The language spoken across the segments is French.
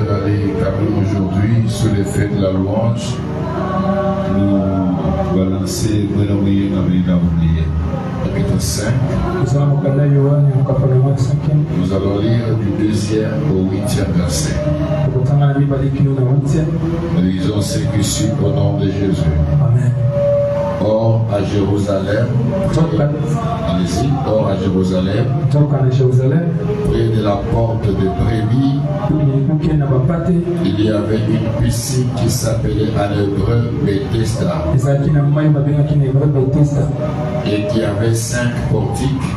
préfère aller quand même aujourd'hui sur les faits de la louange. Nous balancer chapitre 5. Nous allons lire du 2e au 8e verset. Nous lisons ce qui suit au nom de Jésus. Amen. Or à Jérusalem, allez-y, or à Jérusalem, près de la porte de Brebis, il y avait une piscine qui s'appelait en hébreu Bethesda et qui avait 5 portiques.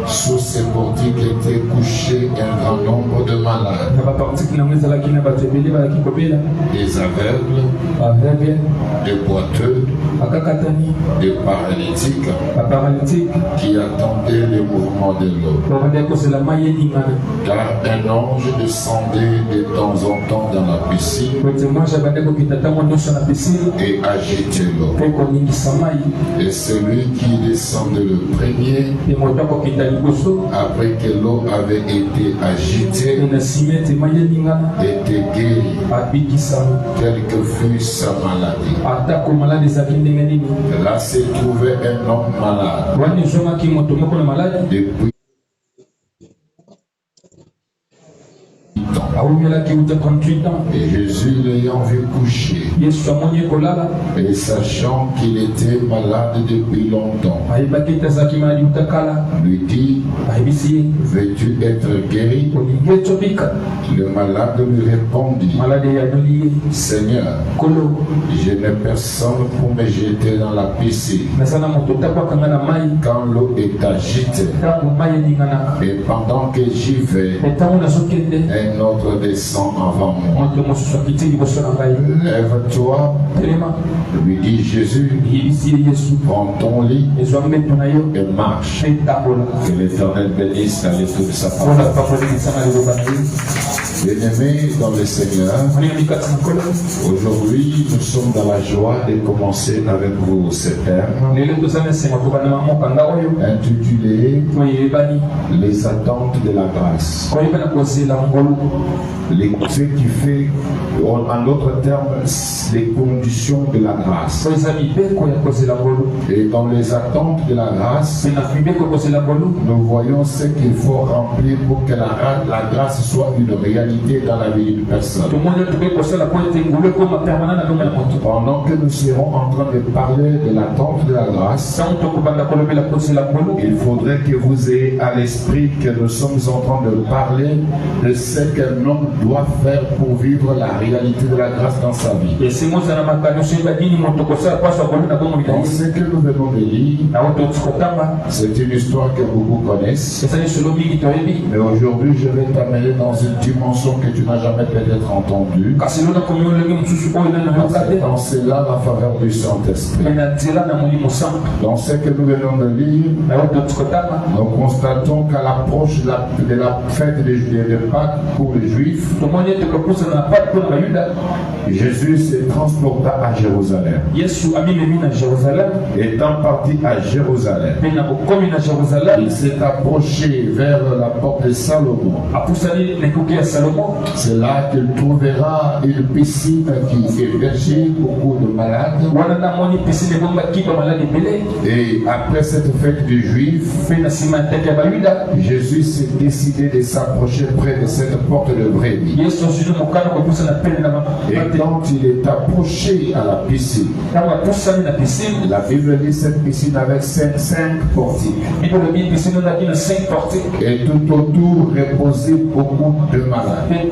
Sous ces portiques étaient couchés un grand nombre de malades, des aveugles, des boiteux, des paralytiques qui attendaient le mouvement de l'eau. Car un ange descendait de temps en temps dans la piscine et agitait l'eau. Et celui qui descendait le premier, après que l'eau avait été agitée, était guéri, quelle que fût sa maladie. Là se trouvait un homme malade depuis et Jésus l'ayant vu coucher et sachant qu'il était malade depuis longtemps, lui dit: veux-tu être guéri? Le malade lui répondit: Seigneur, je n'ai personne pour me jeter dans la piscine quand l'eau est agitée, et pendant que j'y vais, un autre descend avant moi. Lève-toi, lui dit Jésus, prends ton lit et marche. Que l'Éternel bénisse la lecture de sa parole. Bien-aimés dans le Seigneur, aujourd'hui nous sommes dans la joie de commencer avec vous ce terme intitulé Les attentes de la grâce. Ce qui fait, en d'autres termes, les conditions de la grâce. Et dans les attentes de la grâce, nous voyons ce qu'il faut remplir pour que la grâce soit une réalité dans la vie d'une personne. Pendant que nous serons en train de parler de l'attente de la grâce, il faudrait que vous ayez à l'esprit que nous sommes en train de parler de ce qu'un homme doit faire pour vivre la réalité de la grâce dans sa vie. Dans ce que nous venons de lire, c'est une histoire que beaucoup connaissent. Mais aujourd'hui, je vais t'amener dans une dimension que tu n'as jamais peut-être entendue. Dans cela, la faveur du Saint-Esprit. Dans ce que nous venons de lire, nous constatons qu'à l'approche de la fête de Pâques pour les Juifs, Jésus se transporta à Jérusalem. Étant parti à Jérusalem, il s'est approché vers la porte de Salomon. C'est là qu'il trouvera une piscine qui hébergeait beaucoup de malades. Et après cette fête des Juifs, Jésus s'est décidé de s'approcher près de cette porte de brebis. Et quand il est approché à la piscine, la Bible dit cette piscine avec 5 portiques. Et tout autour reposait beaucoup de malades. Il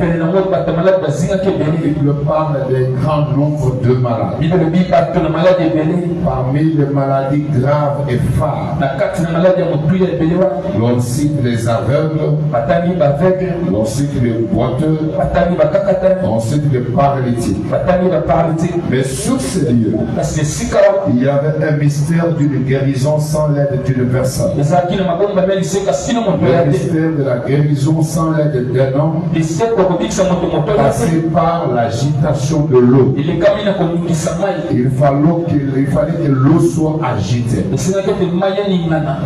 parle d'un grand nombre de malades. Parmi les maladies graves et phares, l'on cite les aveugles, l'on cite les boiteux, ensuite les paralytiques. Mais sur ces lieux, il y avait un mystère d'une guérison sans l'aide d'une personne. Le mystère de la guérison sans l'aide d'un homme, passé par l'agitation de l'eau. Il fallait que l'eau soit agitée.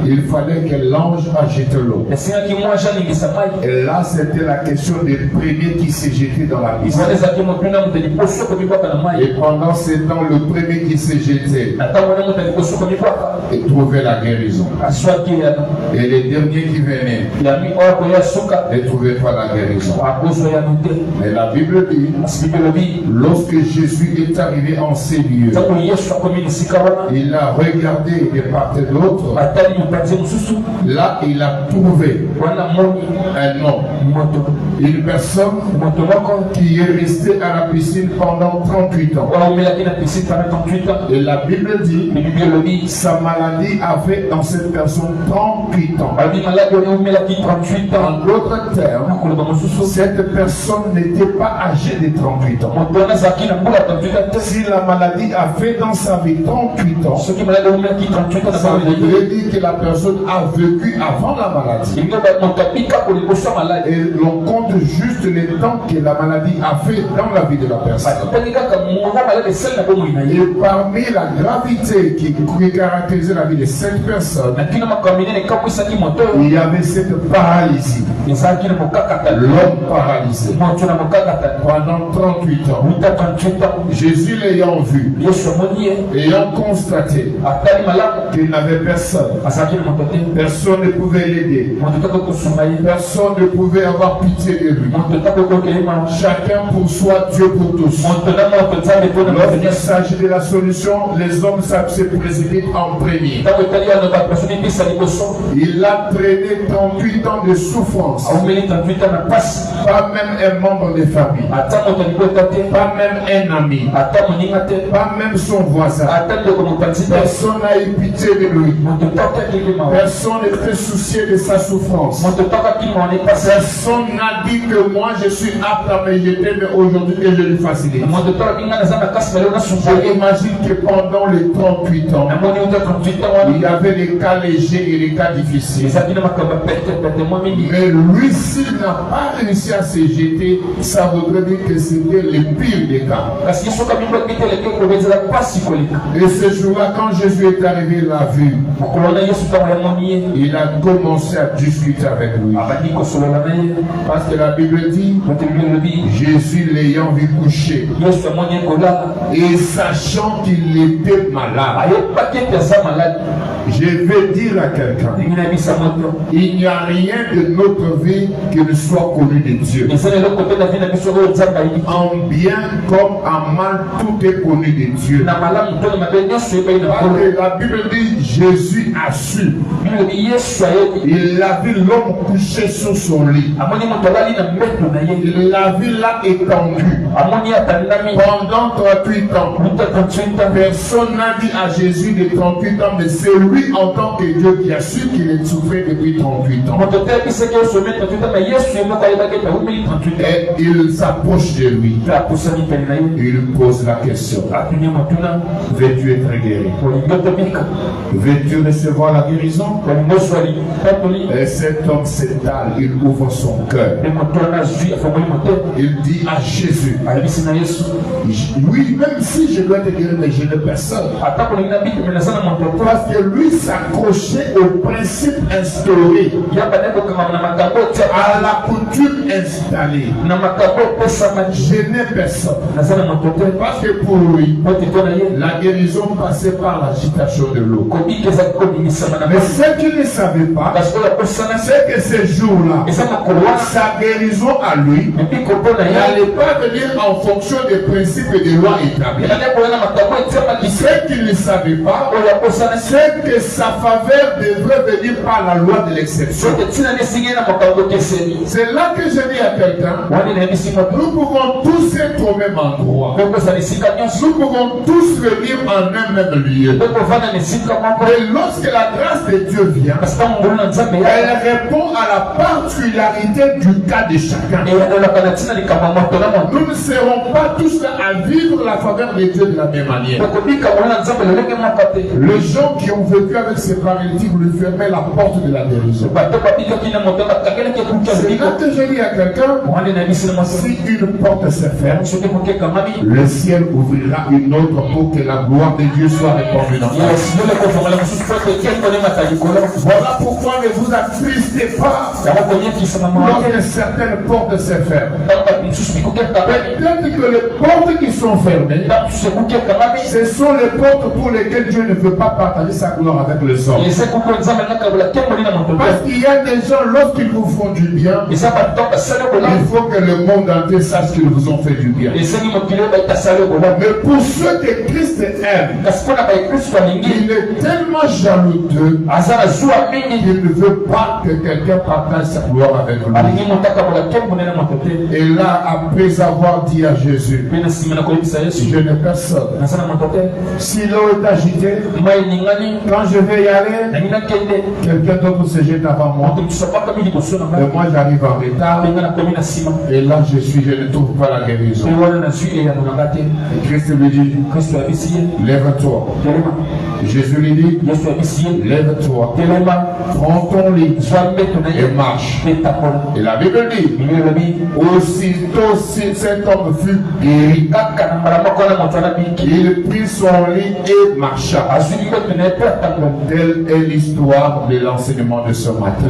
Il fallait que l'ange agite l'eau. Et là, c'était la question des premiers qui s'est jeté dans la piscine. Et pendant ce temps, le premier qui s'est jeté et trouvait la guérison. Et les derniers qui venaient ne trouvaient pas la guérison. Mais la Bible dit, lorsque Jésus est arrivé en ces lieux, il a regardé de part et d'autre. Là, il a trouvé un homme, une personne qui est restée à la piscine pendant 38 ans. Et la Bible dit, sa maladie avait dans cette personne 38 ans. En d'autres termes, cette personne n'était pas âgée de 38 ans. Si la maladie a fait dans sa vie 38 ans, ça veut dire que la personne a vécu avant la maladie. Et l'on compte juste les temps que la maladie a fait dans la vie de la personne. Et parmi la gravité qui caractérisait la vie de cette personne, il y avait cette paralysie. L'homme paralysé pendant 38 ans. Jésus l'ayant vu, ayant constaté qu'il n'avait personne, personne ne pouvait l'aider, personne ne pouvait avoir pitié de lui. Chacun pour soi, Dieu pour tous. Lorsqu'il s'agit de la solution, les hommes se précipitent en premier. Il a traîné 38 ans de souffrance. Pas même un membre de famille, pas même un ami, pas même son voisin. Personne n'a eu pitié de lui. Personne ne s'est soucié de sa souffrance. Personne n'a dit que moi je suis apte à me jeter, mais aujourd'hui que je lui facilite. J'imagine que pendant les 38 ans, il y avait des cas légers et des cas difficiles. Mais lui, s'il n'a pas réussi à se jeter, ça voudrait dire que c'était le pire des cas. Et ce jour-là, quand Jésus est arrivé, il l'a vu. Il a commencé à discuter avec lui. Parce que la Bible dit, Jésus l'ayant vu coucher et sachant qu'il était malade, je vais dire à quelqu'un, il n'y a rien de notre vie qui ne soit connu de Dieu. En bien comme en mal, tout est connu de Dieu. Parce que la Bible dit, Jésus a su. Il a vu l'homme couché sur son lit. Il l'a vu là étendu. Pendant 38 ans, personne n'a dit à Jésus de 38 ans, mais c'est lui en tant que Dieu qui a su qu'il souffrait depuis 38 ans. Et il s'approche de lui. Il pose la question. Veux-tu être guéri? Veux-tu recevoir la guérison? Et cet homme s'étale, il ouvre son cœur. Il dit à Jésus, oui, même si je dois te guérir, mais je n'ai personne. Parce que lui s'accrochait au principe instauré, à la coutume installée. Je n'ai personne. Parce que pour lui, la guérison passait par l'agitation de l'eau. Mais ce qu'il ne savait pas, c'est que ce jour-là, sa guérison à lui n'allait pas venir en fonction des principes et des lois établis. Ce qu'il ne savait pas, c'est que que sa faveur devrait venir par la loi de l'exception. C'est là que je dis à quelqu'un, nous pouvons tous être au même endroit. Nous pouvons tous venir en un même lieu. Et lorsque la grâce de Dieu vient, elle répond à la particularité du cas de chacun. Nous ne serons pas tous là à vivre la faveur de Dieu de la même manière. Les gens qui ont vécu avec ces paralytiques lui fermaient la porte de la guérison. C'est là que je dis à quelqu'un, si une porte se ferme, le ciel ouvrira une autre pour que la gloire de Dieu soit répandue dans ta vie. Voilà pourquoi ne vous attristez pas lorsque certaines portes se ferment. Peut-être que les portes qui sont fermées, ce sont les portes pour lesquelles Dieu ne peut pas partager sa gloire avec les hommes. Parce qu'il y a des gens, lorsqu'ils vous font du bien, il faut que le monde entier sache qu'ils vous ont fait du bien. Mais pour ceux que Christ aime, il est tellement jaloux d'eux qu'il ne veut pas que quelqu'un partage sa gloire avec lui. Et là, après avoir dit à Jésus, je n'ai personne. Si l'eau est agitée, quand je vais y aller, quelqu'un d'autre se jette avant moi. Et moi j'arrive en retard. Et là je ne trouve pas la guérison. Et Christ lui dit, lève-toi. Jésus lui dit, lève-toi. Prends ton lit et marche. Et la Bible dit, aussitôt cet homme fut guéri, il prit son lit et marcha. Telle est l'histoire de l'enseignement de ce matin.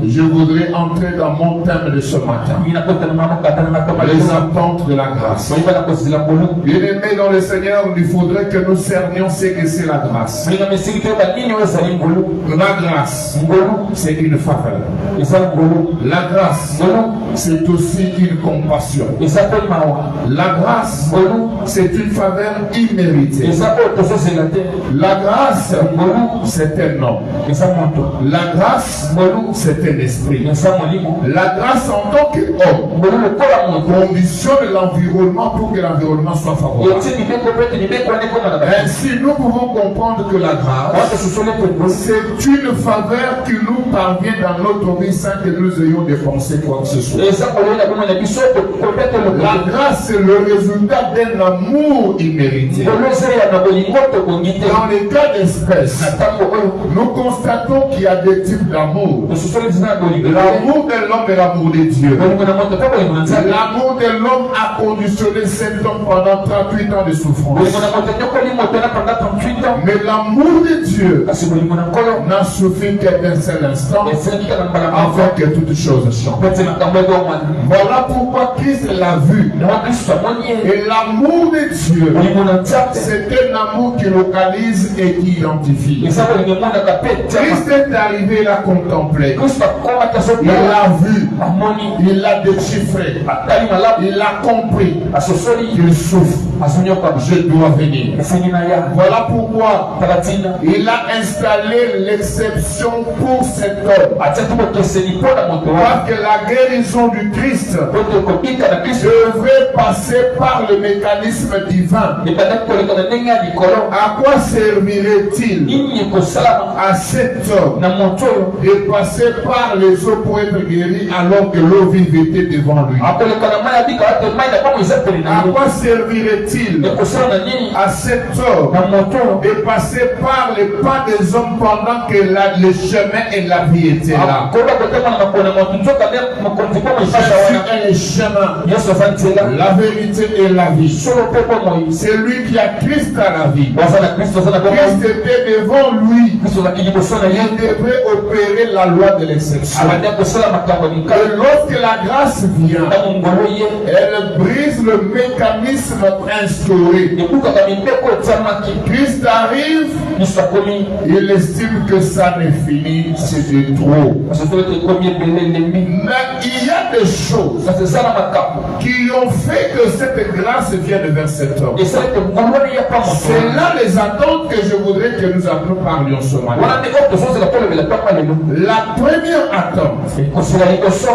Je voudrais entrer dans mon thème de ce matin. Les attentes de la grâce. Bien-aimés dans le Seigneur, il faudrait que nous cernions ce que c'est la grâce. La grâce, c'est une faveur. La grâce, c'est aussi une compassion. La grâce, c'est une faveur imméritée. La grâce, c'est un homme. La grâce, c'est un esprit. La grâce en tant qu'homme conditionne l'environnement pour que l'environnement soit favorable. Ainsi, nous pouvons comprendre que la grâce, c'est une faveur qui nous parvient dans notre vie sans que nous ayons dépensé quoi que ce soit. La grâce, c'est le résultat d'un amour immérité. Dans les cas d'espèce, nous constatons qu'il y a des types d'amour. L'amour de l'homme et l'amour de Dieu. L'amour de l'homme a conditionné cet homme pendant 38 ans de souffrance. Mais l'amour de Dieu n'a suffi qu'à un seul instant afin que toutes choses changent. Voilà pourquoi Christ l'a vu. Et l'amour de Dieu, c'est un amour qui localise et qui identifie. Christ est arrivé, il a contemplé. Il l'a vu. Il l'a déchiffré. Il a compris qu'il souffre. Je dois venir. Voilà pourquoi il a installé l'exception pour cet homme. Parce que la guérison du Christ devrait passer par le mécanisme divin. À quoi servirait-il à cet homme de passer par les eaux pour être guéri alors que l'eau vive était devant lui? À quoi servirait-il à cet homme de passer par les pas des hommes pendant que le chemin et la vie étaient là? Jésus est le chemin, la vérité et la vie. C'est lui qui a Christ à la vie. Christ était devant lui. Il devrait opérer la loi de l'exception. Et lorsque la grâce vient, elle brise le mécanisme instauré. Christ arrive, il estime que ça n'est fini, c'est trop. Mais il y a a des choses qui ont fait que cette grâce vienne vers cet homme. C'est là les attentes que je voudrais que nous parlions ce matin. La première attente,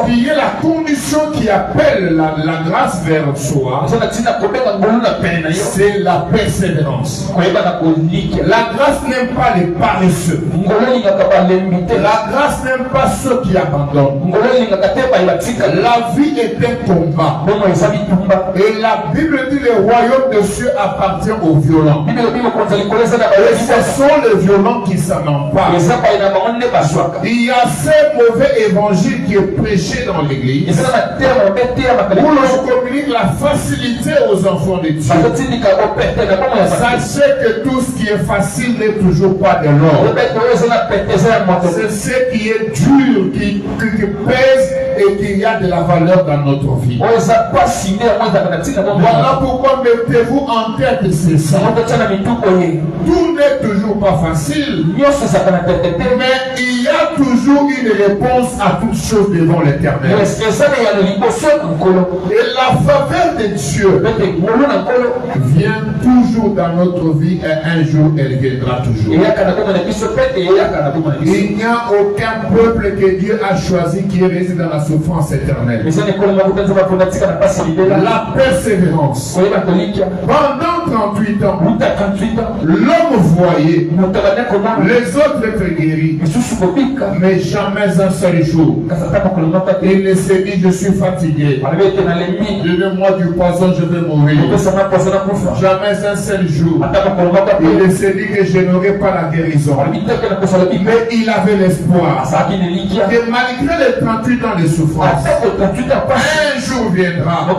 qui est la condition qui appelle la grâce vers soi, c'est la persévérance. La grâce n'aime pas les paresseux. La grâce n'aime pas ceux qui abandonnent. La vie est un combat. Et la Bible dit que le royaume des cieux appartient aux violents. Et ce sont les violents qui s'en emparent. Il y a ce mauvais évangile qui est prêché dans l'église, où l'on communique la facilité aux enfants de Dieu. Sachez que tout ce qui est facile n'est toujours pas de l'or. C'est ce qui est dur, qui pèse et qui a de la valeur dans notre vie. Voilà pourquoi mettez-vous en tête c'est ça. Tout n'est toujours pas facile, mais il y a toujours une réponse à toutes choses devant l'Éternel. Et la faveur de Dieu vient toujours dans notre vie et un jour elle viendra toujours. Il n'y a aucun peuple que Dieu a choisi qui réside dans la souffrance éternelle. La persévérance. Pendant 38 ans, l'homme voyait les autres être guéris, mais jamais un seul jour il ne s'est dit je suis fatigué, donnez-moi du poison, je vais mourir. Jamais un seul jour il ne s'est dit que je n'aurai pas la guérison, mais il avait l'espoir que malgré les 38 ans de souffrance, un jour viendra où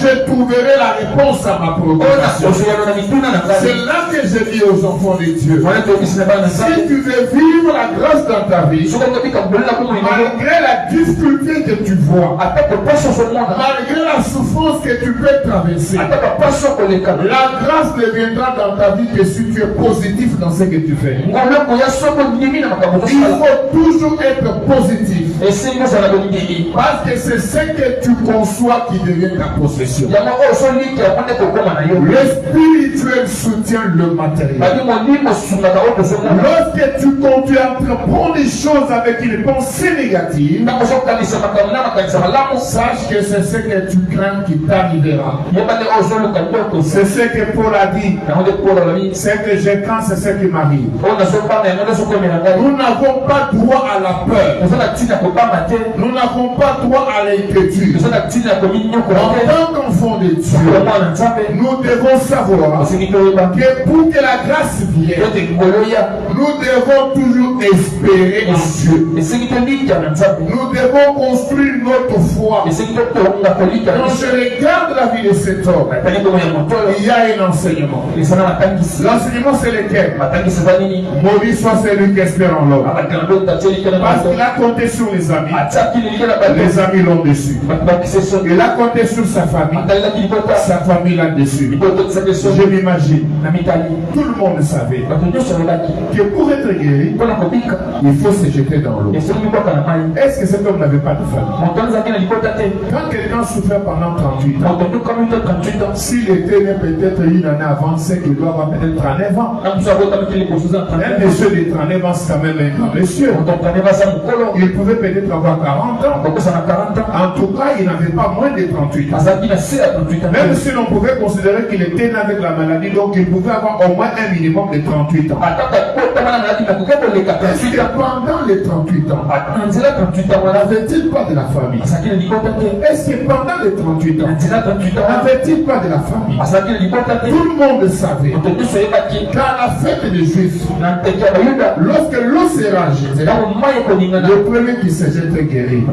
je trouverai la réponse à ma préoccupation. C'est là que je dis aux enfants de Dieu, si tu veux vivre la grâce dans ta vie, malgré la difficulté que tu vois, malgré la souffrance que tu peux traverser, la grâce ne viendra dans ta vie que si tu es positif dans ce que tu fais. Il faut toujours être positif, parce que c'est ce que tu conçois qui devient ta possession. Le spirituel soutient le matériel. Lorsque tu entreprends des choses avec une pensée négative, sache que c'est ce que tu crains qui t'arrivera. C'est ce que Paul a dit. Ce que je crains, c'est ce qui m'arrive. Nous n'avons pas droit à la peur. Nous n'avons pas droit à l'inquiétude. En tant qu'enfants de Dieu, nous devons savoir que pour que la grâce vienne, nous devons toujours espérer en Dieu. Nous devons construire notre foi. Quand je regarde la vie de cet homme, il y a un enseignement. L'enseignement c'est lequel? Maudit soit celui qui espère en l'homme. Parce qu'il a compté sur les amis. Les amis l'ont déçu. Il a compté sur sa famille. Sa famille l'a déçu. Je m'imagine, tout le monde savait que pour être guéri, il faut se jeter dans l'eau. Est-ce que cet homme n'avait pas de famille? Quand quelqu'un souffrait pendant 38 ans, s'il était né peut-être une année avant, c'est qu'il doit avoir peut-être 39 ans. Un monsieur de 39 ans, c'est quand même un grand monsieur. Il pouvait peut-être avoir 40 ans. En tout cas, il n'avait pas moins de 38 ans. Même si l'on pouvait considérer qu'il était né avec la maladie, donc il pouvait avoir au moins un minimum de 38 ans. Est-ce que pendant les 38 ans, n'avait-il pas de la famille? Est-ce que pendant les 38 ans, n'avait-il pas de la famille? Tout le monde savait qu'à la fête des Juifs, lorsque l'eau sera jetée, le premier qui se jette est guéri.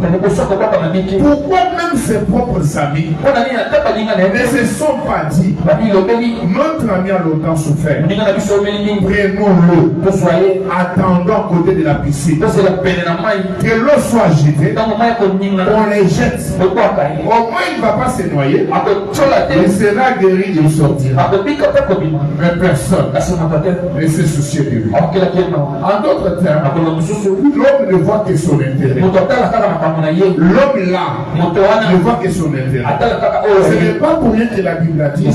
Pourquoi même ses propres amis ne se sont pas dit, notre ami a longtemps souffert, prenons-le, attendons à côté de la piscine, que l'eau soit agitée, on les jette. Au moins il ne va pas se noyer. Il sera guéri, il sortira. Mais personne ne se soucie de lui. En d'autres termes, l'homme ne voit que son intérêt. L'homme là ne voit que son intérêt. Ce n'est pas pour rien que la Bible a dit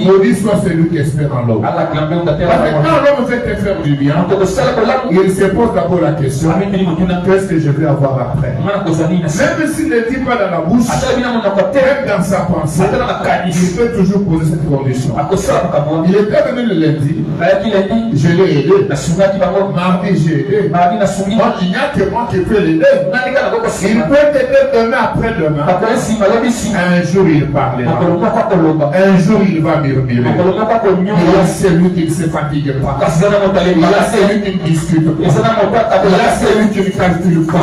maudit soit celui qui espère en l'homme. Quand l'homme veut te faire du bien, il se pose d'abord la question, qu'est-ce que je vais avoir après? Même s'il ne dit pas dans la bouche, même dans sa pensée, il peut toujours poser cette condition. Il est venu le lundi, je l'ai aidé. Mardi, j'ai aidé. Il n'y a que moi qui peux l'aider. Il peut t'aider demain après-demain. Un jour il parlera. Un jour il va murmurer. Il y a celui qui ne se fatigue pas. Il y a celui qui ne discute pas. Il y a celui qui ne calcule pas.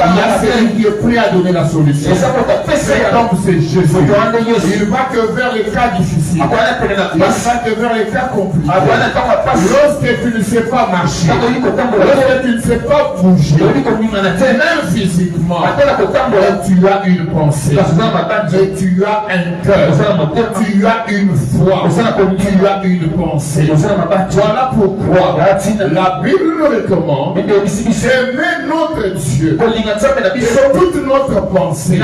Il y a celui qui est prêt à donner la solution. Cet homme c'est Jésus. Il va que vers les cas difficiles. Il va que vers les cas compliqués. Lorsque tu ne sais pas marcher, lorsque tu ne sais pas bouger, même physiquement, tu as une pensée, tu as un cœur, tu as une foi, tu as une pensée. Voilà pourquoi la Bible nous recommande d'aimer notre Dieu de toute notre pensée, de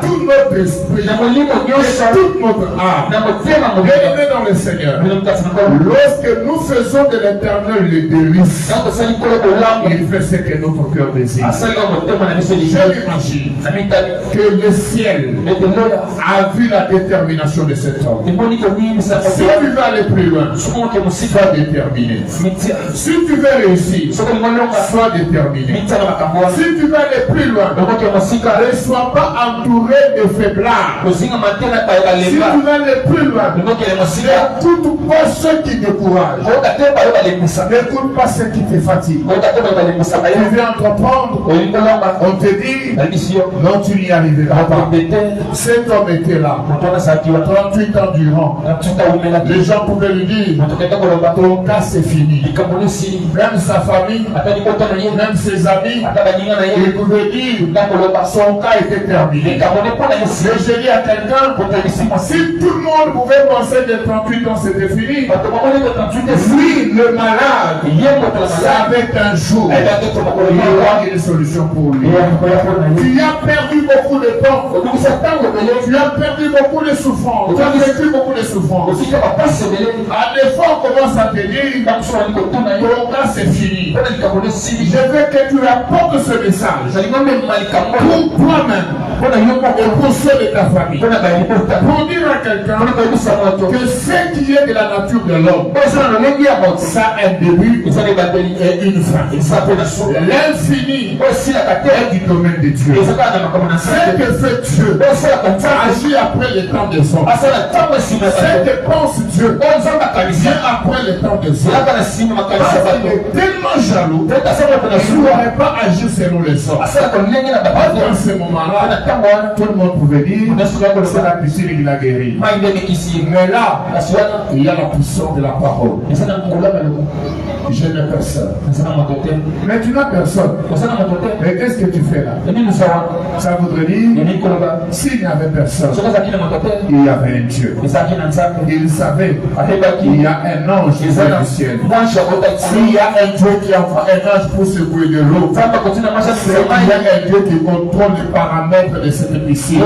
tout notre esprit, de toute notre âme. Bien-aimés dans le Seigneur, lorsque nous faisons de l'Éternel le délice, il fait ce que notre cœur désire. Je m'imagine que le ciel a vu la détermination de cet homme. Si tu veux aller plus loin, sois déterminé. Si tu veux réussir, sois déterminé. Si tu veux aller plus loin, ne sois pas entouré de faiblards. Si tu veux aller plus loin, n'écoute pas ceux qui découragent. N'écoute pas ceux qui te fatiguent. Tu veux entreprendre, on te dit non, tu n'y arriveras pas. Cet homme était là 38 ans durant. Les gens pouvaient lui dire ton cas c'est fini. Même sa famille, même ses amis, ils pouvaient dire son cas était terminé. Mais je dis à quelqu'un, si tout le monde pouvait penser que 38 ans c'était fini, oui, le malade savait un jour il y aura une solution pour lui. Tu as perdu beaucoup de temps, tu as perdu beaucoup de souffrance, tu as vécu beaucoup de souffrance. À l'effort, on commence à te dire ton cas c'est fini. Je veux que tu apportes ce message pour toi-même et pour ceux de ta famille, pour dire à quelqu'un que ce qui est de la nature de l'homme, ça a un début et une fin. L'infini est du domaine de Dieu. Ce que fait Dieu agit après le temps des hommes. Ce que pense Dieu vient après le temps des hommes. Parce qu'il est tellement jaloux, il n'aurait pas agi selon les hommes. Dans ce moment-là, tout le monde pouvait dire c'est la piscine qui l'a guéri. Mais là, il y a la puissance de la parole. Je n'ai personne. Mais tu n'as personne. Mais qu'est-ce que tu fais là? Ça voudrait dire s'il n'y avait personne, il y avait un Dieu. Il savait qu'il y a un ange qui vient du ciel. S'il y a un Dieu qui envoie un ange pour secouer de l'eau, il y a un Dieu qui contrôle les paramètres de cette piscine.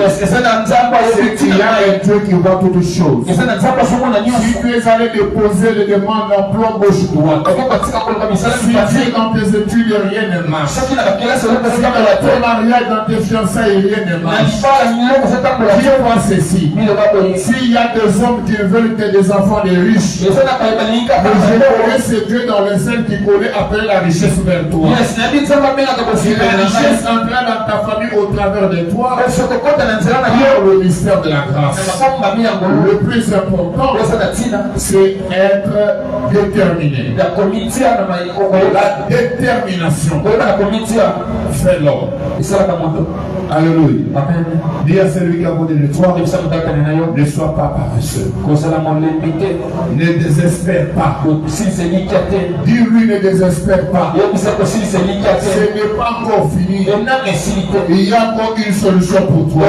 Il y a un Dieu qui voit toutes choses. Si tu es allé déposer les demandes d'emploi gauche-droite, si tu es dans tes études et rien ne marche, si dans ton mariage, dans tes fiançailles rien ne marche, dis moi ceci: s'il y a des hommes qui veulent que des enfants des riches, mais je connais ce Dieu dans le ciel qui connaît appeler la richesse vers toi. Si la richesse entra dans ta famille au travers de toi, le mystère de la grâce. Le plus important, c'est être déterminé. La détermination fait l'homme. Alléluia. Amen. Dis à celui qui a côté de toi, ne sois pas paresseux. Ne désespère pas. Dis-lui, ne désespère pas. Ce n'est pas encore fini. Il y a encore une solution pour toi.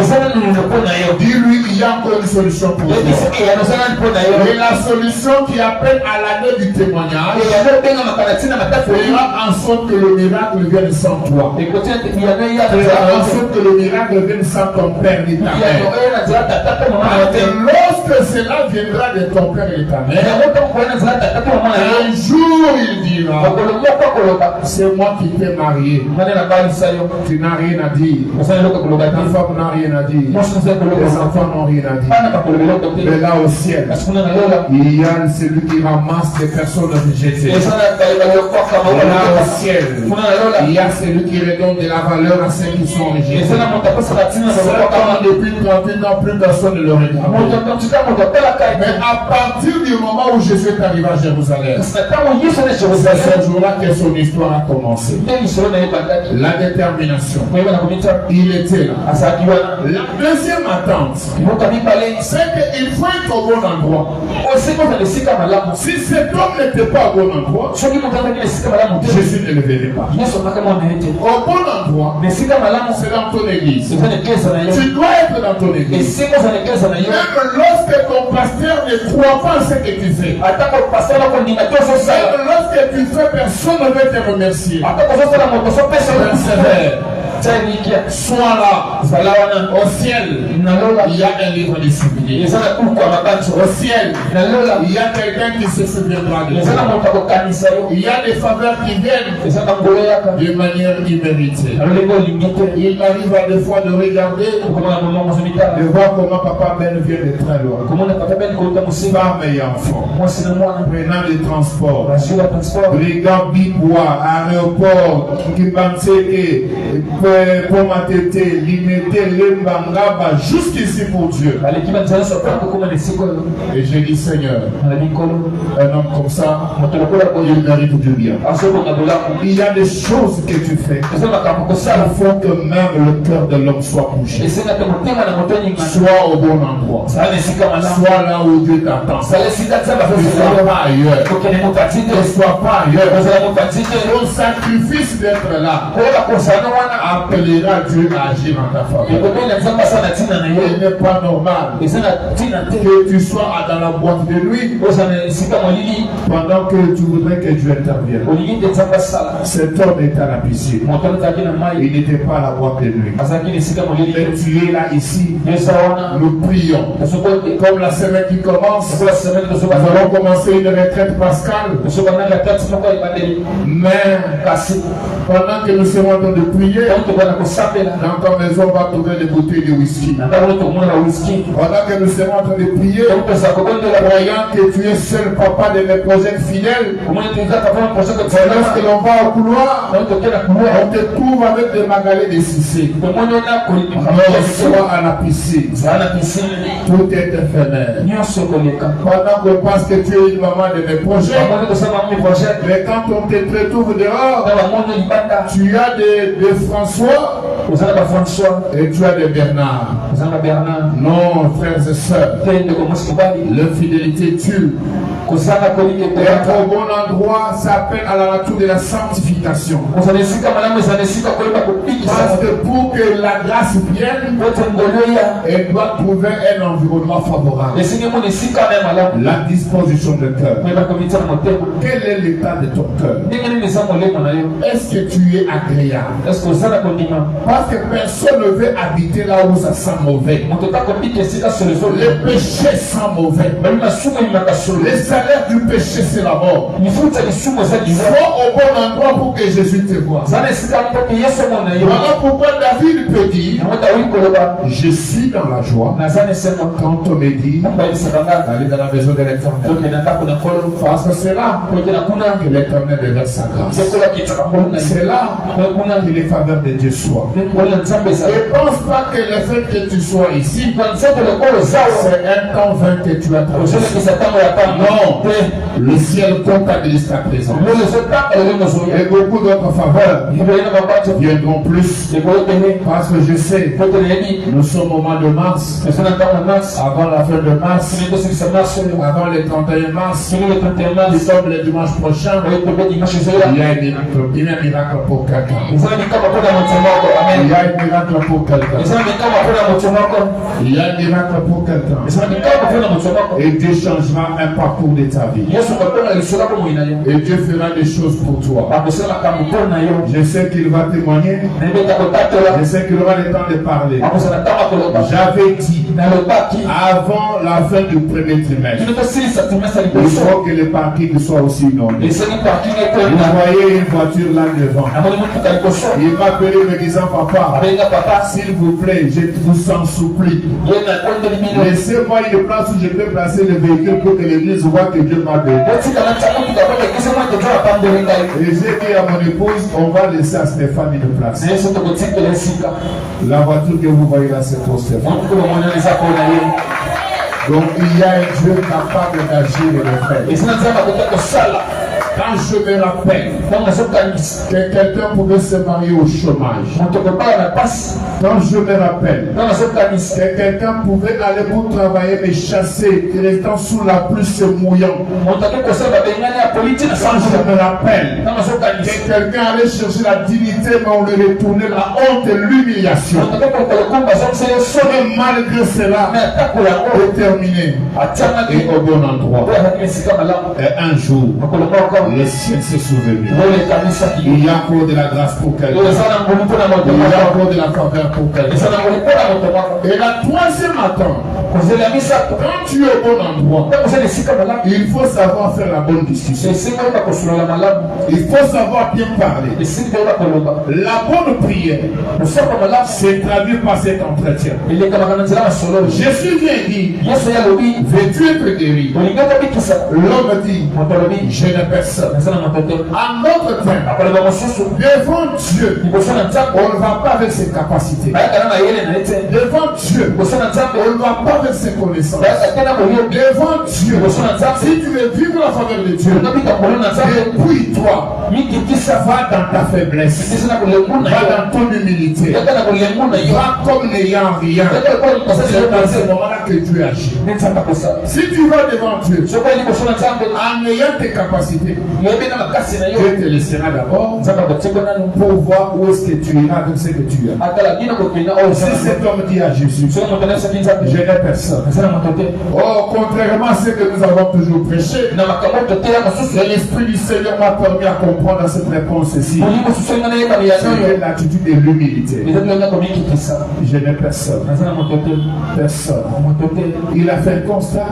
Dis-lui, il y a encore une solution pour toi. Et la solution qui appelle à l'année du témoignage fera en sorte que le miracle vienne sans toi. Fera en sorte que le miracle vienne sans ton père ni ta mère. Lorsque cela viendra de ton père et ta mère, un jour il dira, c'est moi qui t'ai marié. Tu n'as rien à dire. Ta femme n'a rien à dire. Les enfants n'ont rien à dire. Mais là au ciel, il y a celui qui ramasse les personnes rejetées. Là au ciel, il y a celui qui redonne de la valeur à ceux qui sont rejetés. Depuis 38 ans, plus personne ne le regarde. Mais à partir du moment où Jésus est arrivé à Jérusalem, c'est ce jour-là que son histoire a commencé. La détermination. Il était là. La deuxième attente, c'est qu'il faut être au bon endroit. Si cet homme n'était pas au bon endroit, Jésus ne le verrait pas. Au bon endroit, c'est dans ton église. Tu dois être dans ton église. Même lorsque ton pasteur ne croit pas à ce que tu fais, même lorsque tu fais, personne ne veut te remercier. Persévère. Sois là. Au ciel, il y a un livre de souvenirs. Au ciel, il y a quelqu'un qui se souviendra de toi. Il y a des faveurs qui viennent de manière imméritée. Il m'arrive à des fois de regarder, de voir comment Papa Ben vient de très loin. Femme et enfants, prenant les transports, brigand Bibois, aéroport, Kibanseke, pour ma tête, limiter l'embangaba jusqu'ici pour Dieu. Et j'ai dit, Seigneur, un homme comme ça, il mérite du bien. Il y a des choses que tu fais. Il faut que même le cœur de l'homme soit bougé. Sois au bon endroit. Sois là où Dieu t'attend. Ne sois pas ailleurs. Ne sois pas ailleurs. Ton sacrifice d'être là appellera Dieu à agir en ta faveur. Il n'est pas normal que tu sois dans la boîte de nuit pendant que tu voudrais que Dieu intervienne. Cet homme est à la piscine. Il n'était pas à la boîte de nuit. Mais tu es là ici. Nous prions. Comme la semaine qui commence, nous allons commencer une retraite pascale. Mais pendant que nous sommes en train de prier, dans ta maison, on va trouver des bouteilles de whisky. Pendant que nous sommes en train de prier, croyant que tu es seul papa de mes projets fidèles, lorsque l'on va au couloir, on te trouve avec des magalets de cissé. Soit à la piscine. Tout est éphémère. Pendant qu'on pense que tu es une maman de mes projets, mais quand on te retrouve dehors, tu as des François et tu as des Bernard. Non, frères et sœurs, l'infidélité tue. Être au bon endroit, ça appelle à la nature de la sanctification. Parce que pour que la grâce vienne, elle doit trouver un environnement favorable. La disposition de cœur. Quel est l'état de ton cœur? Est-ce que tu es agréable? Parce que personne ne veut habiter là où ça sent mauvais. Le péché sent mauvais. Le salaire du péché, c'est la mort. Il faut au bon endroit pour que Jésus te voie. Voilà pourquoi David peut dire, je suis dans la joie quand on me dit d'aller dans la maison de l'Éternel. Parce que c'est là que l'Éternel déverse sa grâce. C'est là que les faveurs de Dieu soient. Ne pense pas que le fait que tu sois ici, c'est un temps vain que tu as traversé. Non, Non, le ciel comptabilise ta présence. Et beaucoup d'autres faveurs viendront plus. Parce que je sais, nous sommes au mois de mars. Avant la fin de mars, avant le 31 mars, nous sommes le dimanche prochain. Il y a un miracle pour quelqu'un. Il y a un miracle pour quelqu'un. Il y a un miracle pour quelqu'un. Et Dieu changera un parcours de ta vie. Et Dieu fera des choses pour toi. Je sais qu'il va témoigner. Je sais qu'il aura le temps de parler. J'avais dit avant la fin du premier trimestre, il faut que le parking soit aussi inondé. Vous voyez une voiture là devant. Il m'a appelé me disant, papa, s'il vous plaît, je vous en supplie, laissez-moi une place où je peux placer le véhicule pour que l'église voit que Dieu m'a béni. Et j'ai dit à mon épouse, on va laisser à Stéphane une place. La voiture que vous voyez là, c'est pour Stéphane. Donc il y a un Dieu capable d'agir et de faire. Quand je me rappelle que quelqu'un pouvait se marier au chômage, quand je me rappelle que quelqu'un pouvait aller pour travailler mais chasser, restant sous la pluie se mouillant, quand je me rappelle que quelqu'un allait chercher la dignité mais on lui retournait la honte et l'humiliation, mais malgré cela, déterminé et au bon endroit. Et un jour, le ciel s'est souvenu. Il y a encore de la grâce pour quelqu'un. Il y a encore de la faveur pour quelqu'un. Et la troisième attente, quand tu es au bon endroit, il faut savoir faire la bonne discussion. Il faut savoir bien parler. La bonne prière se traduit par cet entretien. Jésus vient dire, veux-tu être guéri? L'homme dit, je n'ai personne. En notre temps, devant Dieu, on ne va pas avec ses capacités. Devant Dieu, on ne va pas avec ses connaissances. Devant Dieu, si tu veux vivre la faveur de Dieu, dépouille-toi. Va dans ta faiblesse. Va dans ton humilité. Va comme n'ayant rien. C'est dans ce moment-là que Dieu agit. Si tu vas devant Dieu, en ayant tes capacités, Dieu te laissera d'abord pour voir où est-ce que tu iras avec ce que tu as. Si cet homme dit à Jésus, je n'ai personne. Oh, contrairement à ce que nous avons toujours prêché, l'Esprit du Seigneur m'a permis à comprendre cette réponse ici. C'est l'attitude de l'humilité. Je n'ai personne. Personne. Il a fait le constat.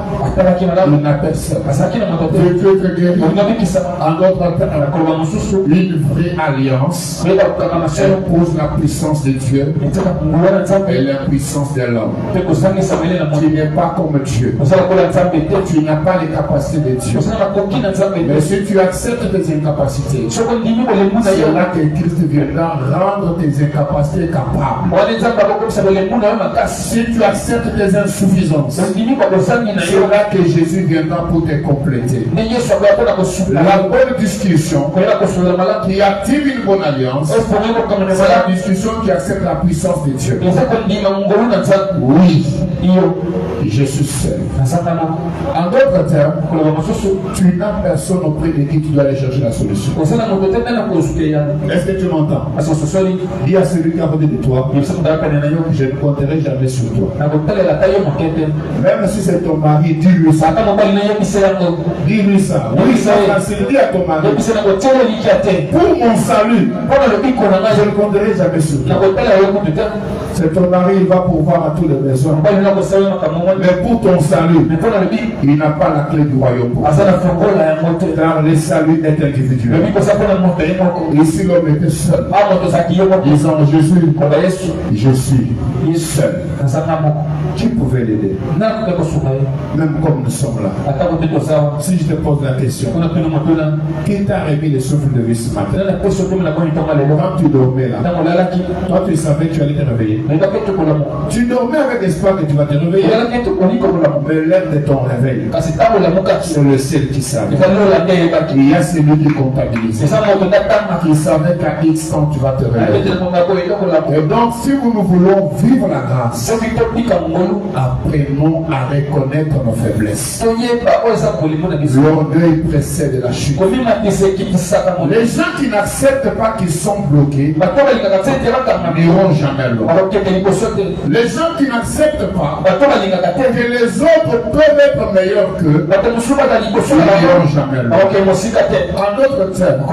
Il n'a personne. Dieu te guérit. En d'autres termes, une vraie alliance impose la puissance de Dieu et la puissance de l'homme. Tu n'es pas comme Dieu. Tu n'as pas les capacités de Dieu. Mais si tu acceptes tes incapacités, c'est là que Christ viendra rendre tes incapacités capables. Si tu acceptes tes insuffisances, c'est là que Jésus viendra pour te compléter. La bonne discussion qui active une bonne alliance, c'est la discussion qui accepte la puissance de Dieu. Oui, je suis seul. En d'autres termes, tu n'as personne auprès de qui tu dois aller chercher la solution. Est-ce que tu m'entends? Dis à celui qui a côté de toi, je ne compterai jamais sur toi. Même si c'est ton mari, dis-lui ça. Dis-lui ça. Oui, ça, dis à ton mari. Pour mon salut, je ne compterai jamais sur toi. C'est ton mari, il va pourvoir à tous les besoins. Mais pour ton salut, il n'a pas la clé du royaume. Car le salut est individuel. Ici, l'homme était seul. Disant, je suis seul. Qui pouvait l'aider? Même comme nous sommes là. Si je te pose la question, qui t'a remis le souffle de vie ce matin? Quand tu dormais là, toi tu savais que tu allais te réveiller. Tu dormais avec l'espoir que tu vas vas te réveiller. Mais l'heure de ton réveil, c'est le ciel qui savait. Il y a celui qui comptabilise. Qui savait qu'à X temps tu vas te réveiller. Et donc, si nous voulons vivre la grâce, apprenons à reconnaître nos faiblesses. L'orgueil précède la chute. Les gens qui n'acceptent pas qu'ils sont bloqués n'iront jamais loin. Les gens qui n'acceptent pas que les autres peuvent être meilleurs qu'eux n'iront jamais loin. En d'autres termes,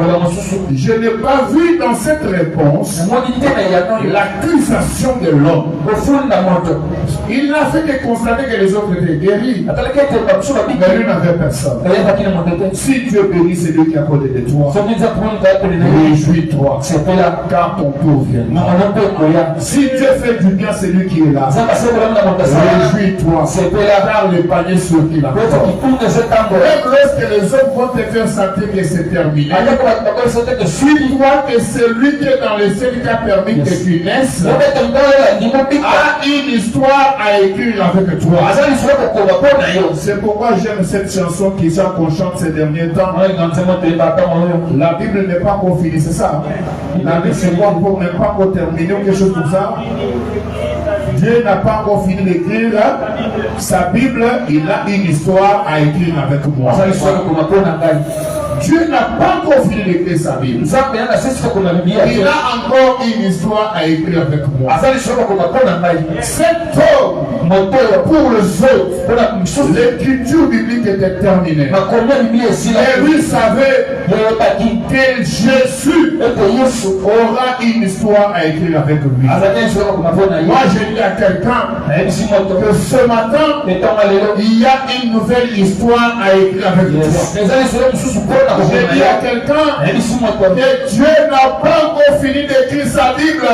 je n'ai pas vu dans cette réponse l'accusation de l'homme. Il n'a fait que constater que les autres étaient guéris, mais lui n'avait personne. Si Dieu bénit celui qui est à côté de toi, réjouis-toi, car ton tour viendra. Si Dieu fait du bien celui qui est là, réjouis-toi, car le panier sur qui la porte. Même lorsque les autres vont te faire sentir que c'est terminé, suis-toi que celui qui est dans le ciel qui a permis que tu naisses a une histoire à écrire avec toi. C'est pourquoi j'aime cette chanson qu'on chante ces derniers temps. La Bible n'est pas encore finie, c'est ça? La Bible n'est pas encore terminée ou quelque chose comme ça. Dieu n'a pas encore fini d'écrire sa Bible, il a une histoire à écrire avec moi. Dieu n'a pas encore fini d'écrire sa Bible. Il a encore une histoire à écrire avec moi. Cet homme, pour les autres, l'écriture biblique était terminée. Et lui savait que Jésus aura une histoire à écrire avec lui. Moi, je dis à quelqu'un que ce matin, il y a une nouvelle histoire à écrire avec toi. J'ai dit à quelqu'un que Dieu n'a pas encore fini d'écrire sa Bible.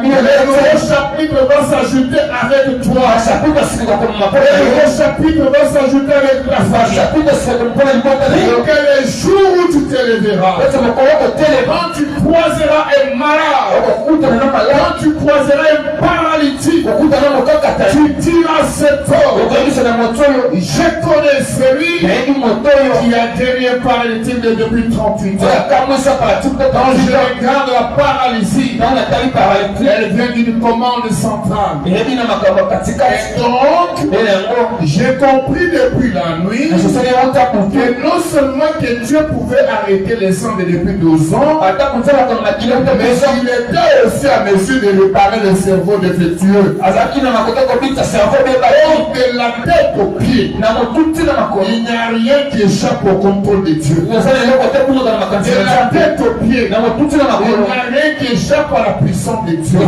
Les nouveaux chapitres vont s'ajouter avec toi. Les nouveaux chapitres vont s'ajouter avec ta famille. Pour que les jours où tu te lèveras, quand tu croiseras un malade, quand tu croiseras un paralytique, tu diras à cet homme, je connais celui qui a guéri un paralytique depuis 38 ans. Quand je regarde la paralysie, elle vient d'une commande centrale. Et donc, j'ai compris depuis la nuit que non seulement que Dieu pouvait arrêter les sang depuis 12 ans, mais il était aussi à mesure de réparer le cerveau défectueux. Donc, de la tête aux pieds, il n'y a rien qui échappe au contrôle de Dieu. De la tête aux pieds, il n'y a rien qui échappe à la puissance de Dieu.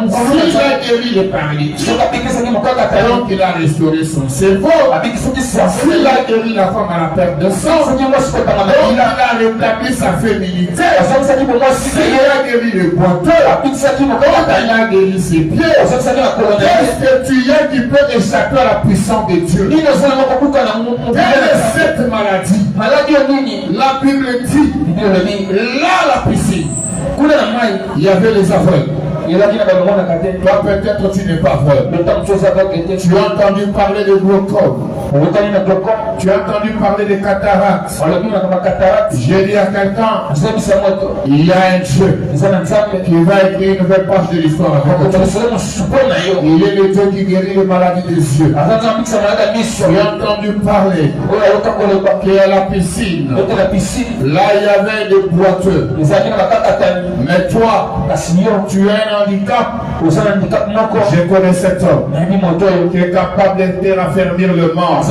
S'il a guéri le paralytique, donc il a restauré son cerveau. S'il a guéri la femme à la perte de sang, donc il a rétabli sa féminité. S'il a guéri le boiteux, il a guéri ses pieds. Qu'est-ce que tu as qui peut échapper à la puissance de Dieu? Quelle est cette maladie? La Bible dit, là la piscine, il y avait les aveugles. Toi peut-être tu n'es pas aveugle. Tu as entendu parler de glaucome. Tu as entendu parler de cataracte. J'ai dit à quelqu'un, il y a un Dieu qui va écrire une nouvelle page de l'histoire avec toi. Il est le Dieu qui guérit les maladies des yeux. Tu as entendu parler qu'il y a la piscine. Là il y avait des boiteux. Mais toi, tu es un handicap. Je connais cet homme qui est capable de raffermir le monde. Il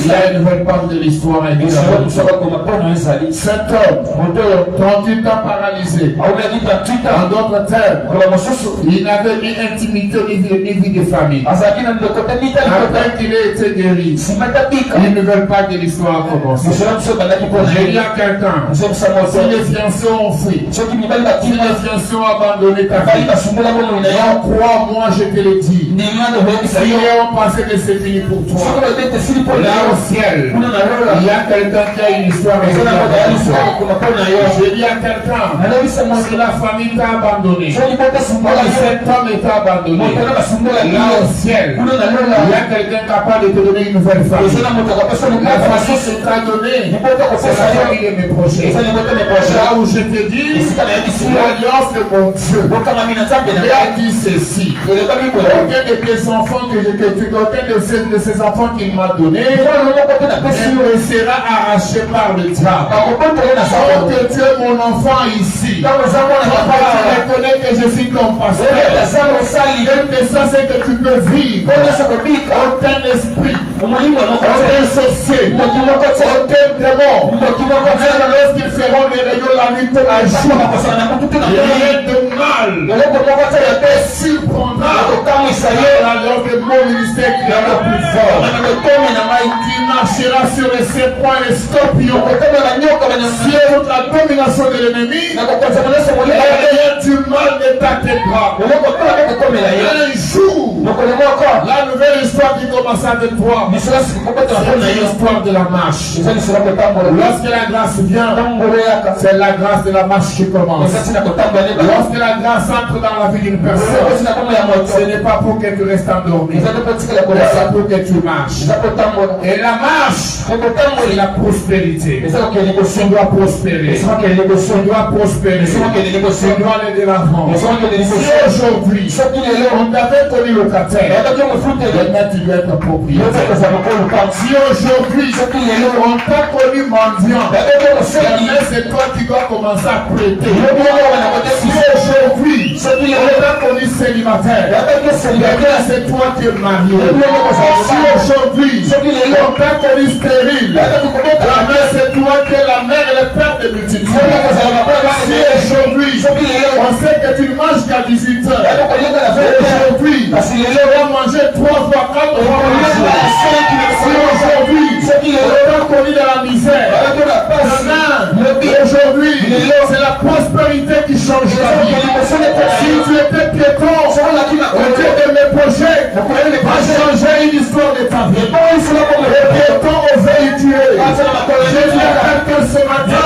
y a une nouvelle part de l'histoire. Cet homme, quand il t'a paralysé, en d'autres termes, il n'avait ni intimité ni vie de famille. Après qu'il ait été guéri, une nouvelle part de l'histoire a commencé. J'ai dit à quelqu'un, si les fiancés ont fui, si ont abandonné ta vie. En quoi, moi je te le dis. Si on pensait que c'est fini pour toi, là au ciel, il y a quelqu'un qui a une histoire. Je dis à quelqu'un, si la famille t'a abandonné, si cet homme t'a abandonné, là au ciel, il y a quelqu'un capable de te donner une nouvelle famille. La famille se t'a donné, c'est la famille de mes projets. Là où je te dis, l'alliance de mon Dieu, il a dit ceci. Aucun de tes enfants aucun de ces enfants qu'il m'a donné ne sera arraché par le diable. Oh que tu es mon enfant ici. Tu reconnais que je suis ton pasteur. Quelque chose c'est que tu peux vivre. Aucun esprit, aucun sorcier, aucun démon. Lorsqu'ils feront des réunions la nuit tous les jours, rien de mal te surprendra. Alors que mon ministère qui est le plus fort, qui marchera sur les serpents et les scorpions, sur la domination de l'ennemi, rien du mal ne t'atteindra. Un jour, la nouvelle histoire qui commence avec toi, c'est l'histoire de la marche. Lorsque la grâce vient, c'est la grâce de la marche qui commence. Lorsque la grâce entre dans la vie d'une personne, ce n'est pas pour que tu restes endormi, c'est pour que tu marches. Et la marche, c'est la prospérité. On doit prospérer. On doit prospérer. On doit aller de l'avant. Si aujourd'hui, on t'avait connu locataire, maintenant tu dois être propriétaire. Si aujourd'hui, on t'a connu mendiant, c'est toi qui dois commencer à prêter. Si aujourd'hui, on t'a connu célibataire, c'est toi qui es marié. Si aujourd'hui, on t'a connu stérile, c'est toi qui es la mère et le père de multitudes. Si aujourd'hui, on sait que tu ne manges qu'à 18 heures, aujourd'hui, tu vas manger 3 fois 4 fois. Si aujourd'hui, on t'a connu dans la misère, aujourd'hui, c'est la prospérité qui change ta vie. Si tu étais piéton, au Dieu de mes projets, va changer une histoire de ta vie. Les piétons osaient tuer. Je dis à quelqu'un ce matin,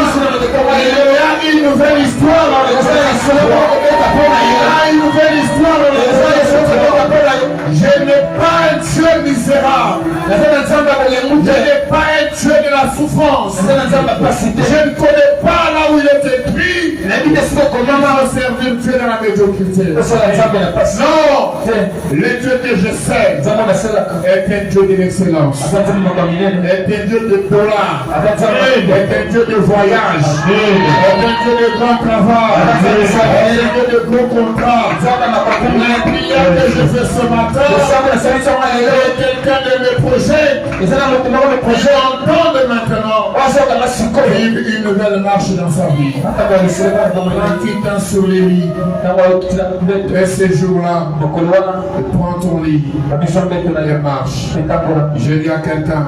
il y a une nouvelle histoire dans le une nouvelle histoire dans le Je n'ai pas un Dieu misérable. Je n'ai pas un Dieu de la souffrance. Je ne connais pas là où il est écrit. Comment servir Dieu dans la médiocrité. Non, le Dieu que je sais est un Dieu de l'excellence, est un Dieu de dollars, est un Dieu de voyage, est un Dieu de grand travail, est un Dieu de gros contrats. La prière que je fais ce matin est quelqu'un de mes projets. J'entends maintenant vivre une nouvelle marche dans sa vie. Prends sur les lits. Et ces jours-là, prends ton lit et marche. Je dis à quelqu'un,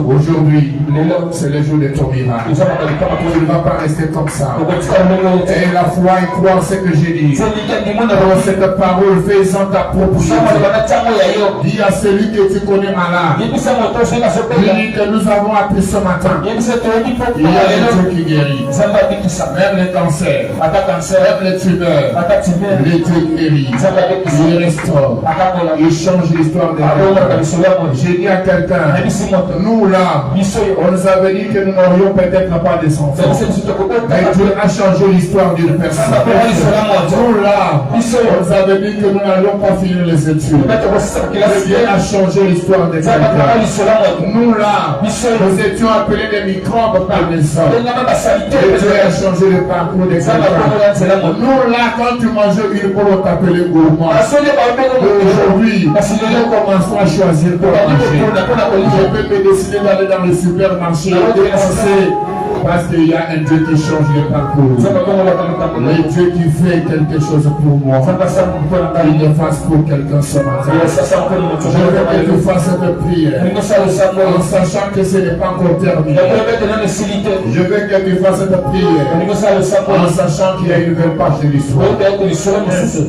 aujourd'hui, c'est le jour de ton miracle. Tu ne vas pas rester comme ça. Et la foi et croire ce que j'ai dit. Dans cette parole, fais-en ta propriété. Dis à celui que tu connais malade. Dis que nous avons appris ce matin. Il y a des Dieu qui guérit. Même les cancers, même les tumeurs, les Dieu guérit. Il restaure. Il change l'histoire des gens. J'ai dit à quelqu'un, nous là, on nous avait dit que nous n'aurions peut-être pas des enfants. Mais Dieu a changé l'histoire d'une personne. Nous là, on nous avait dit que nous n'allions pas finir les études. Dieu a changé l'histoire de quelqu'un. Nous là, nous étions appelés des microbes par les hommes. Dieu a changé le parcours de quelqu'un. Nous là, quand tu mangeais une poule, on t'appelait gourmand. Aujourd'hui, nous commençons à choisir pour manger. Je peux me décider d'aller dans le supermarché et dépenser Parce qu'il y a un Dieu qui change les parcours. Le Dieu qui fait quelque chose pour moi. Il le fasse pour quelqu'un ce matin. Je veux que tu fasses cette prière en sachant que ce n'est pas encore terminé. Je veux que tu fasses cette prière en sachant qu'il y a une nouvelle page de l'histoire.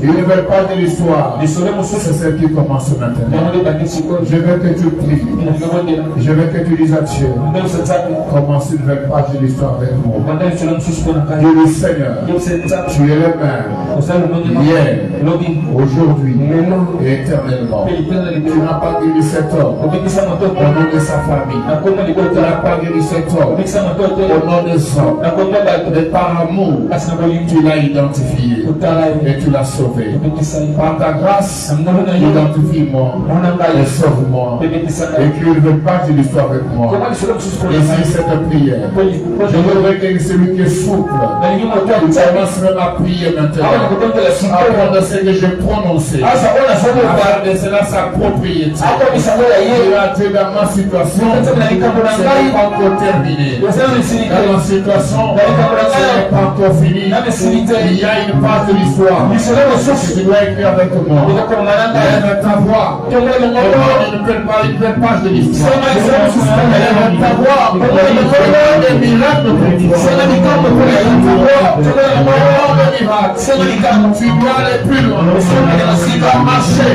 Une nouvelle page de l'histoire, c'est celle qui commence maintenant. Je veux que tu pries. Je veux que tu dises à Dieu, commence une nouvelle page de l'histoire avec moi. Dis-le Seigneur, tu es le même, hier, aujourd'hui et éternellement. Tu n'as pas guéri cet homme au nom de sa famille. Tu n'as pas guéri cet homme au nom de son. Mais par amour, tu l'as identifié et tu l'as sauvé. Par ta grâce, identifie-moi et sauve-moi. Écris une nouvelle page de l'histoire avec moi. Et si cette prière, je voudrais que celui qui est souple, tu commences même à prier maintenant. Apprendre ce que j'ai prononcé. Afin de cela sa propriété. Il a été dans ma situation. Ce n'est pas encore terminé. Dans ma situation, ce n'est pas encore fini. Il y a une page de l'histoire que tu dois écrire avec moi. Lève ta voix. Une belle page de l'histoire. Lève ta voix. Des miracles pour toi. Tu dois aller plus loin. Tu dois marcher.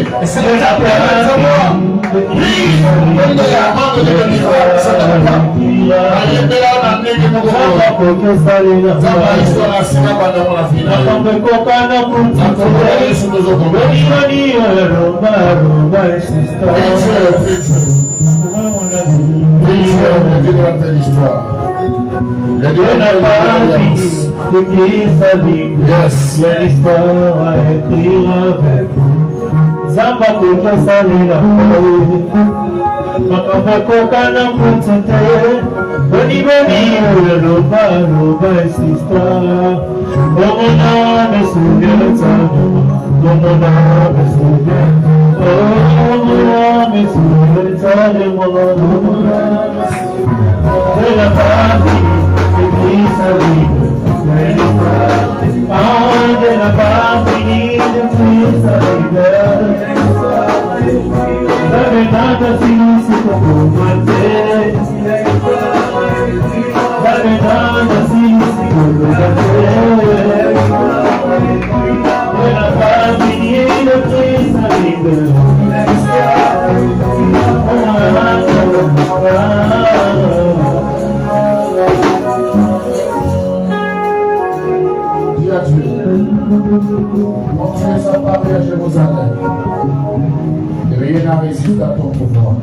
Rien n'a résisté à ton pouvoir.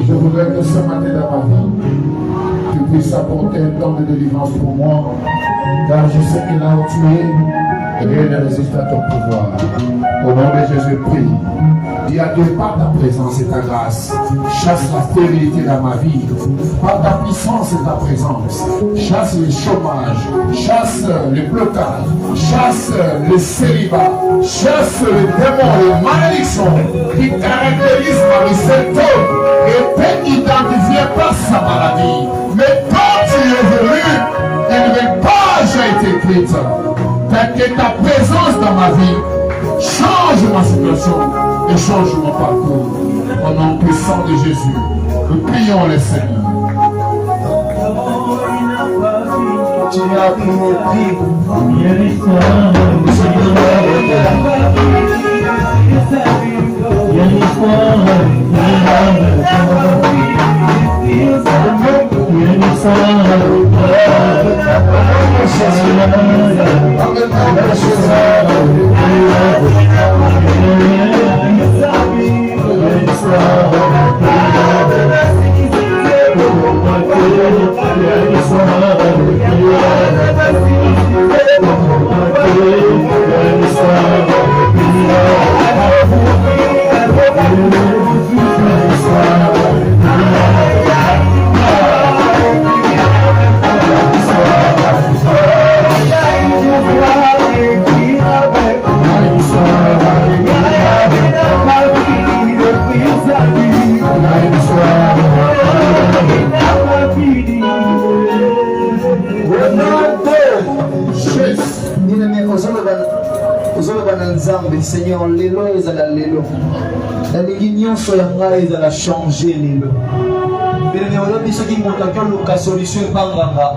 Je voudrais que ce matin dans ma vie, tu puisses apporter un temps de délivrance pour moi, car je sais que là où tu es, rien ne résiste à ton pouvoir. Au nom de Jésus, prie. Dis à Dieu, par ta présence et ta grâce, chasse la stérilité dans ma vie. Par ta puissance et ta présence, chasse le chômage, chasse le blocage, chasse le célibat, chasse le démon, les malédictions qui caractérisent Marie cet homme et peut identifier par sa maladie. Mais quand tu es venu, une nouvelle page a été écrite. Que ta présence dans ma vie change ma situation et change mon parcours. Au nom puissant de Jésus, nous prions le Seigneur. Tu as pris mon prix. Bien-aimé, ozoloba na Nzambe, Seigneur, lelo ezala lelo. Nalingi nyonso ya ngai ezala changer lelo. Bien-aimé, olobi soki moto akoluka solution epanganga,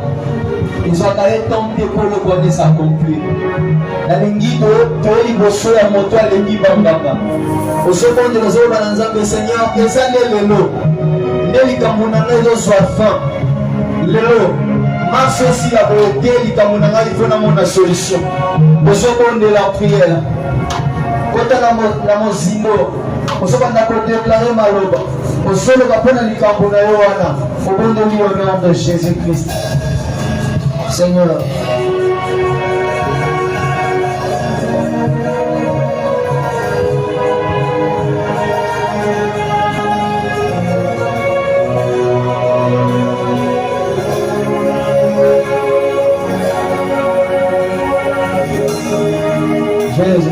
ezwaka ye temps te mpo eloko wana esaaccomplir. Nalingi toye liboso ya moto alengi bambanga. Osokondela ozoloba na Nzambe, Seigneur, eza nde lelo. Nde likambo na ngai ezozwa fin. Lelo marche aussi la beauté likambo na ngai ifo namona solution. Osokondela prière. Kota na mozimbo. Osokanda kodeklare maloba. Osoloba mpona likambo na yo wana. Obondeli au nom de Jésus-Christ. Seigneur. Jésus.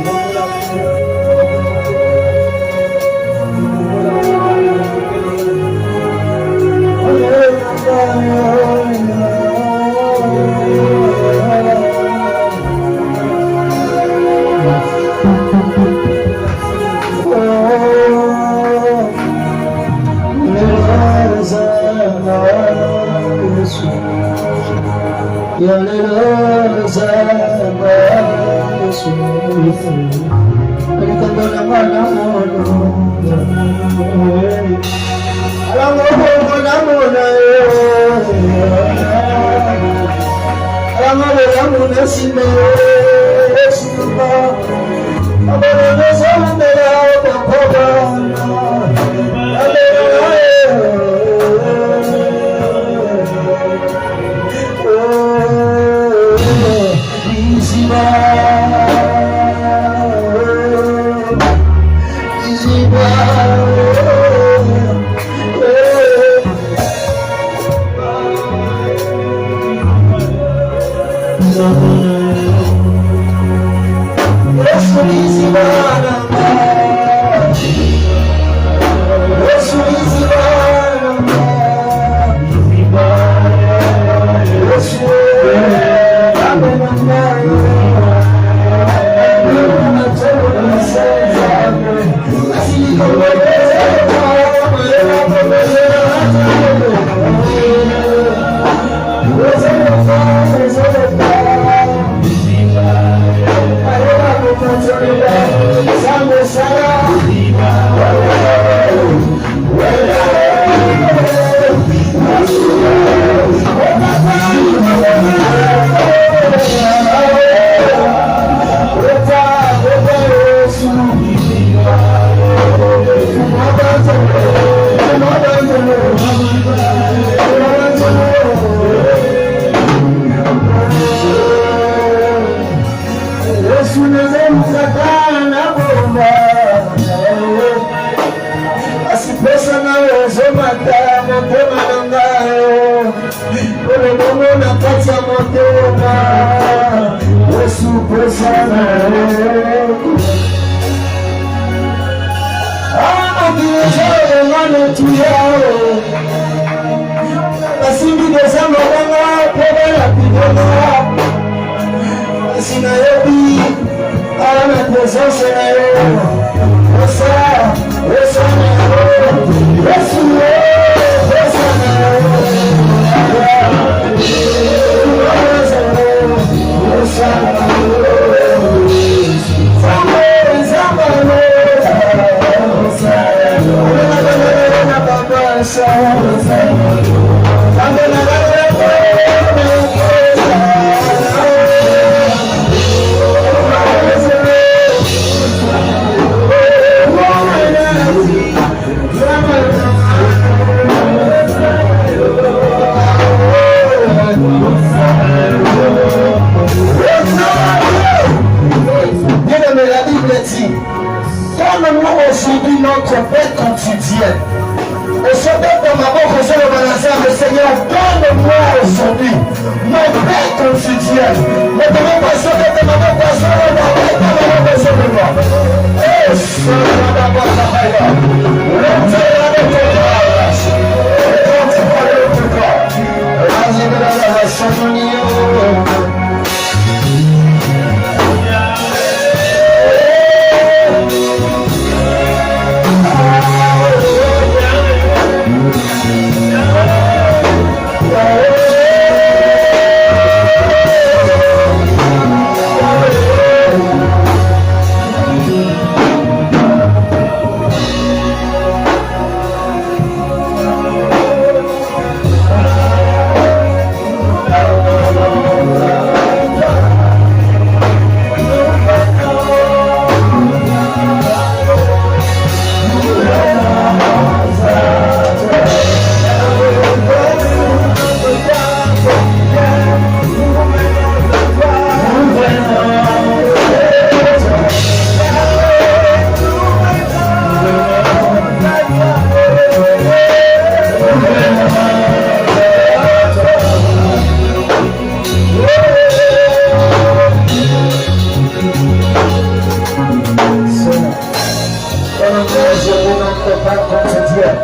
quotidien.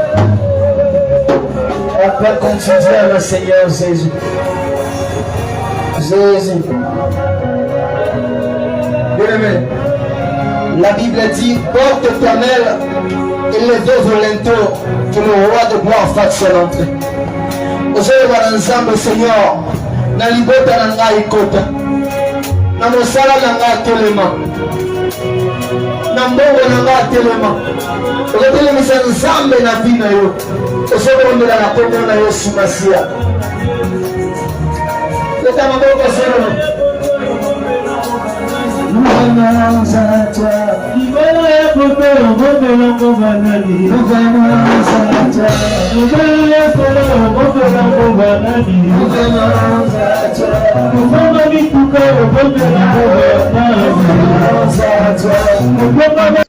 Appel quotidien, le Seigneur Jésus. Jésus. Bien-aimé, la Bible dit, porte éternelle et les deux volontés que le roi de gloire fasse son entrée. Aujourd'hui, dans l'ensemble, Seigneur, na libota na ngai kota, na mosala na ngai telema, na mbongo na ngai telema, okotelemisa nzambe na vie na yo, ozobondela na kombo na Yesu Masiya. Leta maboko sero. Mama